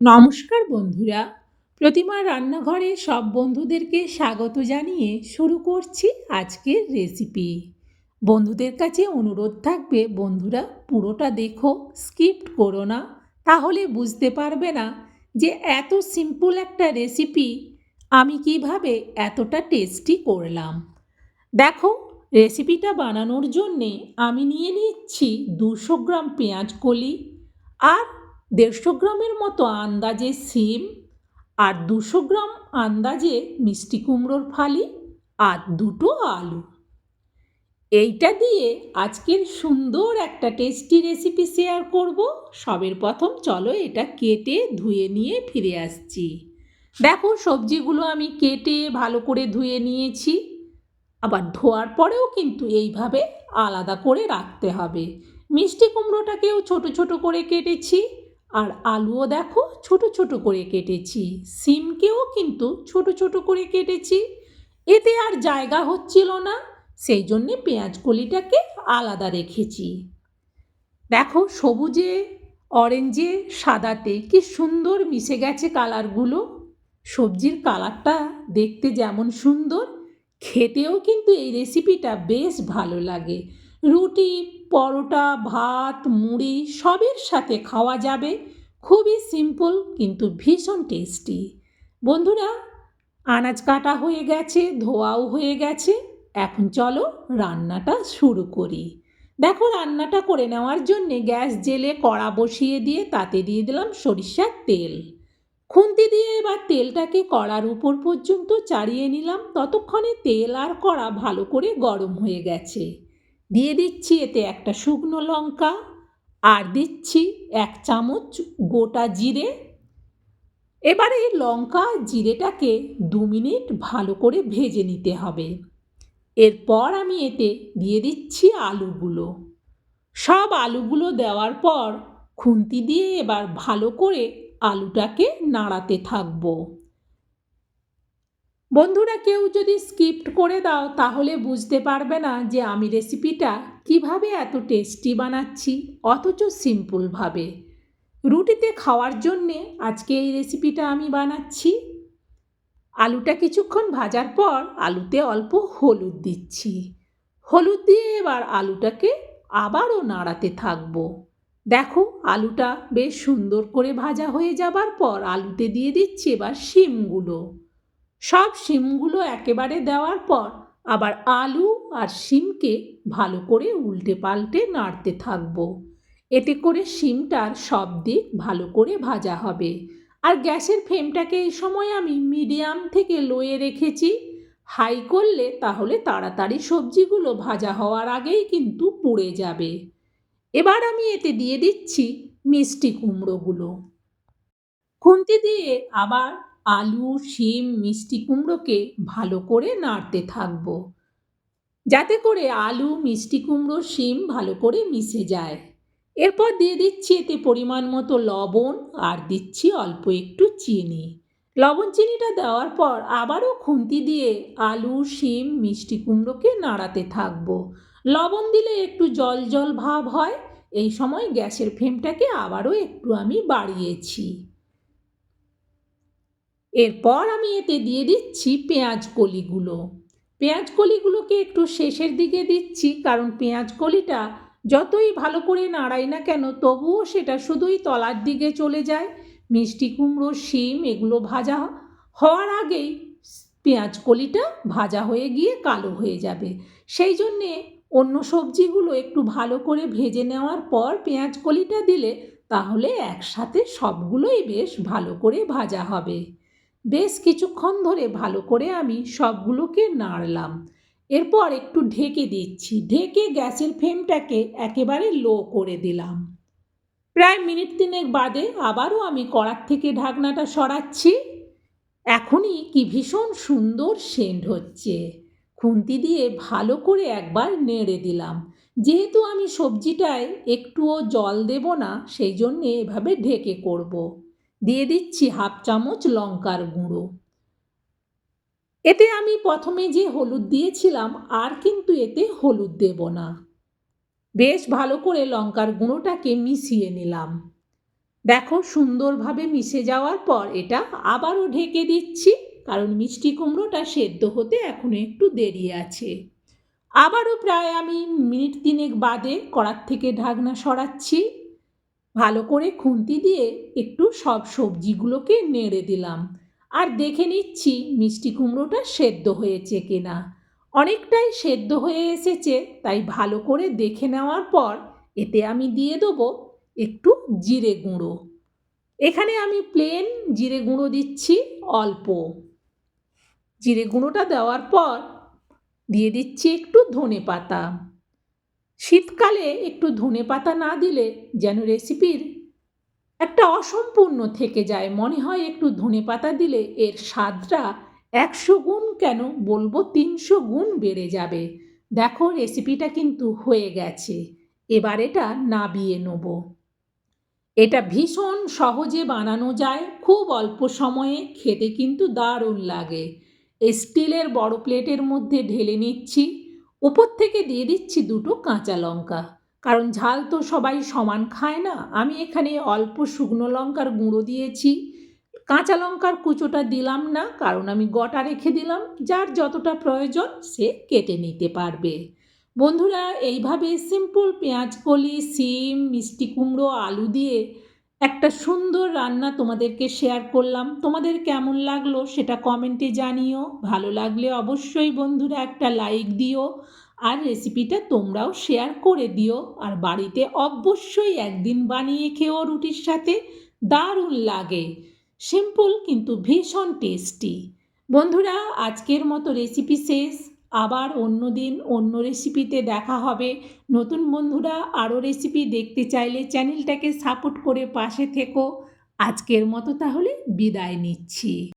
নমস্কার বন্ধুরা, প্রতিমার রান্নাঘরে সব বন্ধুদেরকে স্বাগত জানিয়ে শুরু করছি আজকের রেসিপি। বন্ধুদের কাছে অনুরোধ থাকবে, বন্ধুরা পুরোটা দেখো, স্কিপ্ট করো না, তাহলে বুঝতে পারবে না যে এত সিম্পল একটা রেসিপি আমি কিভাবে এতটা টেস্টি করলাম। দেখো, রেসিপিটা বানানোর জন্যে আমি নিয়ে নিচ্ছি 200 গ্রাম পেঁয়াজ কলি, আর 150 গ্রামের মতো আন্দাজে সিম, আর 200 গ্রাম আন্দাজে মিষ্টি কুমড়োর ফালি, আর দুটো আলু। এইটা দিয়ে আজকের সুন্দর একটা টেস্টি রেসিপি শেয়ার করব। সবের প্রথম চলো এটা কেটে ধুয়ে নিয়ে ফিরে আসছি। দেখো, সবজিগুলো আমি কেটে ভালো করে ধুয়ে নিয়েছি। আবার ধোয়ার পরেও কিন্তু এইভাবে আলাদা করে রাখতে হবে। মিষ্টি কুমড়োটাকেও ছোট ছোট করে কেটেছি, আর আলুও দেখো ছোট ছোট করে কেটেছি, সিমকেও কিন্তু ছোট ছোট করে কেটেছি। এতে আর জায়গা হচ্ছিল না, সেই জন্যে পেঁয়াজ কলিটাকে আলাদা রেখেছি। দেখো, সবুজে, অরেঞ্জে, সাদাতে কি সুন্দর মিশে গেছে কালারগুলো। সবজির কালারটা দেখতে যেমন সুন্দর, খেতেও কিন্তু এই রেসিপিটা বেশ ভালো লাগে। রুটি, পরোটা, ভাত, মুড়ি সবের সাথে খাওয়া যাবে। খুবই সিম্পল কিন্তু ভীষণ টেস্টি। বন্ধুরা, আনাজ কাটা হয়ে গেছে, ধোয়াও হয়ে গেছে। এখন চলো রান্নাটা শুরু করি। দেখো, রান্নাটা করে নেওয়ার জন্যে গ্যাস জেলে কড়া বসিয়ে দিয়ে তাতে দিয়ে দিলাম সরিষার তেল। খুন্তি দিয়ে এবার তেলটাকে কড়ার উপর পর্যন্ত চাড়িয়ে নিলাম। ততক্ষণে তেল আর কড়া ভালো করে গরম হয়ে গেছে। দিয়ে দিচ্ছি এতে একটা শুকনো লঙ্কা, আর দিচ্ছি 1 চামচ গোটা জিরে। এবারে লঙ্কা জিরেটাকে 2 মিনিট ভালো করে ভেজে নিতে হবে। এরপর আমি এতে দিয়ে দিচ্ছি আলুগুলো। সব আলুগুলো দেওয়ার পর খুন্তি দিয়ে এবার ভালো করে আলুটাকে নাড়াতে থাকবো। বন্ধুরা, কেউ যদি স্কিপ্ট করে দাও তাহলে বুঝতে পারবে না যে আমি রেসিপিটা কিভাবে এত টেস্টি বানাচ্ছি, অথচ সিম্পলভাবে। রুটিতে খাওয়ার জন্যে আজকে এই রেসিপিটা আমি বানাচ্ছি। আলুটা কিছুক্ষণ ভাজার পর আলুতে অল্প হলুদ দিচ্ছি। হলুদ দিয়ে এবার আলুটাকে আবারও নাড়াতে থাকবো। দেখো, আলুটা বেশ সুন্দর করে ভাজা হয়ে যাবার পর আলুতে দিয়ে দিচ্ছি এবার শিমগুলো। সব শিমগুলো একেবারে দেওয়ার পর আবার আলু আর শিমকে ভালো করে উল্টে পাল্টে নাড়তে থাকবো। এতে করে শিমটার সব দিক ভালো করে ভাজা হবে। আর গ্যাসের ফ্লেমটাকে এই সময় আমি মিডিয়াম থেকে লোয়ে রেখেছি। হাই করলে তাহলে তাড়াতাড়ি সবজিগুলো ভাজা হওয়ার আগেই কিন্তু পুড়ে যাবে। এবার আমি এতে দিয়ে দিচ্ছি মিষ্টি কুমড়োগুলো। খুন্তি দিয়ে আবার আলু, শিম, মিষ্টি কুমড়োকে ভালো করে নাড়তে থাকবো, যাতে করে আলু, মিষ্টি কুমড়ো, শিম ভালো করে মিশে যায়। এরপর দিয়ে দিচ্ছি এতে পরিমাণ মতো লবণ, আর দিচ্ছি অল্প একটু চিনি। লবণ চিনিটা দেওয়ার পর আবারও খুন্তি দিয়ে আলু, শিম, মিষ্টি কুমড়োকে নাড়াতে থাকবো। লবণ দিলে একটু জল জল ভাব হয়। এই সময় গ্যাসের ফ্লেমটাকে আবারও একটু আমি বাড়িয়েছি। এরপর আমি এতে দিয়ে দিচ্ছি পেঁয়াজ কলিগুলো। পেঁয়াজ কলিগুলোকে একটু শেষের দিকে দিচ্ছি, কারণ পেঁয়াজ কলিটা যতই ভালো করে নাড়াই না কেন তবুও সেটা শুধুই তলার দিকে চলে যায়। মিষ্টি কুমড়ো, শিম এগুলো ভাজা হওয়ার আগেই পেঁয়াজ কলিটা ভাজা হয়ে গিয়ে কালো হয়ে যাবে। সেই জন্যে অন্য সবজিগুলো একটু ভালো করে ভেজে নেওয়ার পর পেঁয়াজ কলিটা দিলে তাহলে একসাথে সবগুলোই বেশ ভালো করে ভাজা হবে। বেশ কিছুক্ষণ ধরে ভালো করে আমি সবগুলোকে নাড়লাম। এরপর একটু ঢেকে দিচ্ছি। ঢেকে গ্যাসের ফ্লেমটাকে একেবারে লো করে দিলাম। প্রায় মিনিট 3 বাদে আবারও আমি কড়ার থেকে ঢাকনাটা সরাচ্ছি। এখনই কি ভীষণ সুন্দর সেন্ট হচ্ছে। খুন্তি দিয়ে ভালো করে একবার নেড়ে দিলাম। যেহেতু আমি সবজিটায় একটুও জল দেব না, সেই জন্যে এভাবে ঢেকে করব। দিয়ে দিচ্ছি 1/2 চামচ লঙ্কার গুঁড়ো। এতে আমি প্রথমে যে হলুদ দিয়েছিলাম আর কিন্তু এতে হলুদ দেব না। বেশ ভালো করে লঙ্কার গুঁড়োটাকে মিশিয়ে নিলাম। দেখো সুন্দরভাবে মিশে যাওয়ার পর এটা আবারও ঢেকে দিচ্ছি, কারণ মিষ্টি কুমড়োটা সেদ্ধ হতে এখনো একটু দেরি আছে। আবারও প্রায় আমি মিনিট 3 বাদে কড়ার থেকে ঢাকনা সরাচ্ছি। ভালো করে খুন্তি দিয়ে একটু সব সবজিগুলোকে নেড়ে দিলাম আর দেখে নিচ্ছি মিষ্টি কুমড়োটা সেদ্ধ হয়েছে কিনা। অনেকটাই সেদ্ধ হয়ে এসেছে, তাই ভালো করে দেখে নেওয়ার পর এতে আমি দিয়ে দেবো একটু জিরে গুঁড়ো। এখানে আমি প্লেন জিরে গুঁড়ো দিচ্ছি অল্প। জিরে গুঁড়োটা দেওয়ার পর দিয়ে দিচ্ছি একটু ধনেপাতা। শীতকালে একটু ধনেপাতা না দিলে যেন রেসিপির একটা অসম্পূর্ণ থেকে যায়, মনে হয় একটু ধনেপাতা দিলে এর স্বাদটা 100 গুণ কেন বলবো 300 গুণ বেড়ে যাবে। দেখো রেসিপিটা কিন্তু হয়ে গেছে, এবার এটা নাবিয়ে নেব। এটা ভীষণ সহজে বানানো যায়, খুব অল্প সময়ে, খেতে কিন্তু দারুণ লাগে। এই স্টিলের বড় প্লেটের মধ্যে ঢেলে নিচ্ছি। উপর থেকে দিয়ে দিচ্ছি 2টো কাঁচা লঙ্কা, কারণ ঝাল তো সবাই সমান খায় না। আমি এখানে অল্প শুকনো লঙ্কার গুঁড়ো দিয়েছি, কাঁচা লঙ্কার কুচোটা দিলাম না, কারণ আমি গোটা রেখে দিলাম। যার যতটা প্রয়োজন সে কেটে নিতে পারবে। বন্ধুরা, এইভাবে সিম্পল পেঁয়াজ কলি, শিম, মিষ্টি কুমড়ো, আলু দিয়ে একটা সুন্দর রান্না তোমাদেরকে শেয়ার করলাম। তোমাদের কেমন লাগলো সেটা কমেন্টে জানিও। ভালো লাগলে অবশ্যই বন্ধুরা একটা লাইক দিও, আর রেসিপিটা তোমরাও শেয়ার করে দিও। আর বাড়িতে অবশ্যই একদিন বানিয়ে খেও, রুটির সাথে দারুণ লাগে। সিম্পল কিন্তু ভীষণ টেস্টি। বন্ধুরা, আজকের মতো রেসিপি শেষ। আবার অন্য দিন অন্য রেসিপিতে দেখা হবে। নতুন বন্ধুরা আরও রেসিপি দেখতে চাইলে চ্যানেলটাকে সাপোর্ট করে পাশে থেকো। আজকের মতো তাহলে বিদায় নিচ্ছি।